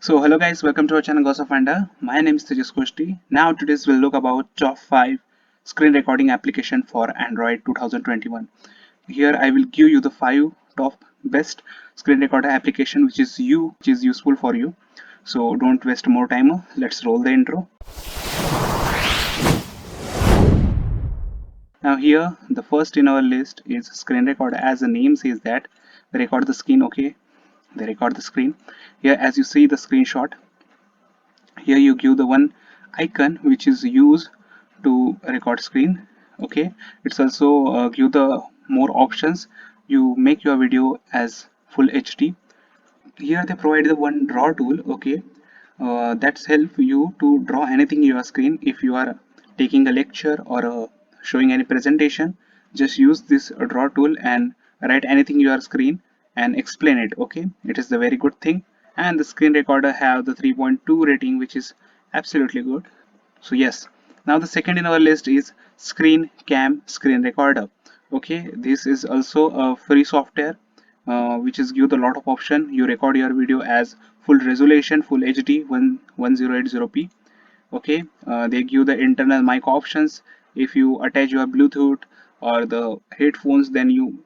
So hello guys, welcome to our channel gossipfunda. My name is Tejas Koshti. Now today's we'll look about top 5 screen recording application for Android 2021. Here I will give you the 5 top best screen recorder application which is useful for you. So don't waste more time. Let's roll the intro. Now here the first in our list is screen recorder. As the name says that they record the screen. Okay, they record the screen. Here as you see the screenshot, here you give the one icon which is used to record screen. Okay, it's also give the more options. You make your video as full HD. Here they provide the one draw tool. Okay, that's help you to draw anything in your screen. If you are taking a lecture or showing any presentation, just use this draw tool and write anything in your screen and explain it. Okay, it is the very good thing. And the screen recorder have the 3.2 rating, which is absolutely good. So yes, now the second in our list is ScreenCam screen recorder. Okay, this is also a free software which is give a lot of option. You record your video as full resolution, full HD 1080p. Okay, they give the internal mic options. If you attach your Bluetooth or the headphones, then you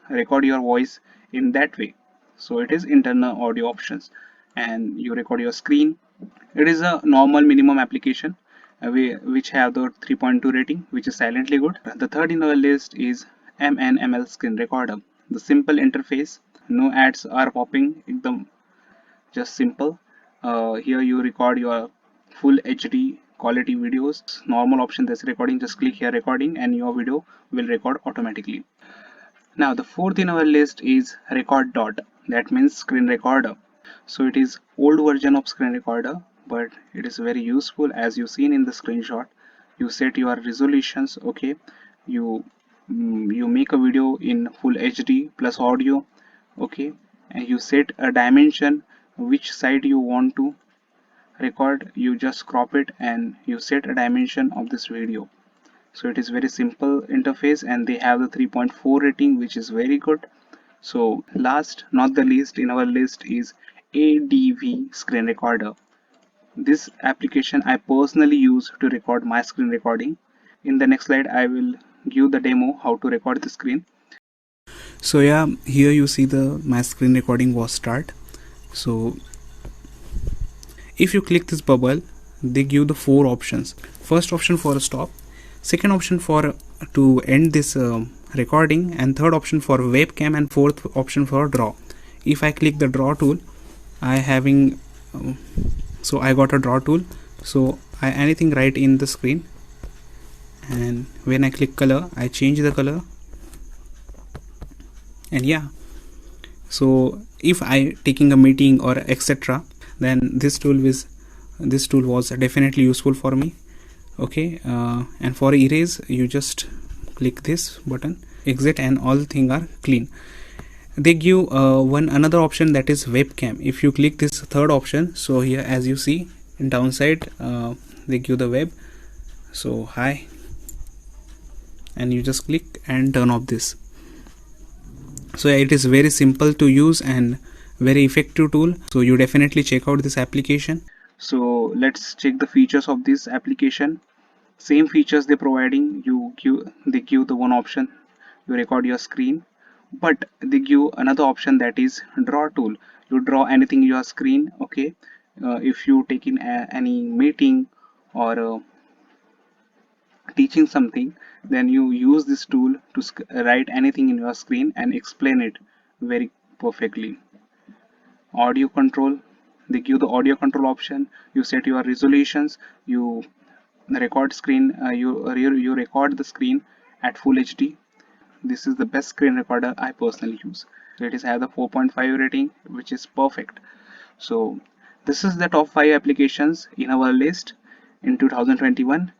record your voice in that way. So it is internal audio options, and you record your screen. It is a normal minimum application which have the 3.2 rating, which is silently good. The third in our list is MNML screen recorder. The simple interface, no ads are popping, just simple. Here you record your full HD quality videos. Normal option that's recording, just click here recording and your video will record automatically. Now the fourth in our list is Recorddot, that means screen recorder. So it is old version of screen recorder, but it is very useful. As you seen in the screenshot, you set your resolutions. Okay, you you make a video in full HD plus audio. Okay, and you set a dimension which side you want to record. You just crop it and you set a dimension of this video. So it is very simple interface, and they have the 3.4 rating, which is very good. So last not the least in our list is ADV screen recorder. This application I personally use to record my screen recording. In the next slide I will give the demo how to record the screen. So yeah, here you see the my screen recording was start. So if you click this bubble, they give the 4 options. First option for a stop, second option for to end this recording, and third option for webcam, and fourth option for draw. If I click the draw tool, I having so I got a draw tool, so I anything write in the screen, and when I click color, I change the color, and yeah, so if I taking a meeting or etc., then this tool was definitely useful for me. Okay, and for erase, you just click this button, exit, and all things are clean. They give another option, that is webcam. If you click this third option, so here as you see in downside, they give the web. So hi, and you just click and turn off this. So yeah, it is very simple to use and very effective tool. So you definitely check out this application. So let's check the features of this application. Same features they providing. They give the one option, you record your screen, but they give another option, that is draw tool. You draw anything in your screen. Okay, if you take in any meeting or teaching something, then you use this tool to write anything in your screen and explain it very perfectly. Audio control, they give the audio control option. You set your resolutions, you record screen, you record the screen at full HD. This is the best screen recorder I personally use. So it is have the 4.5 rating, which is perfect. So this is the top 5 applications in our list in 2021.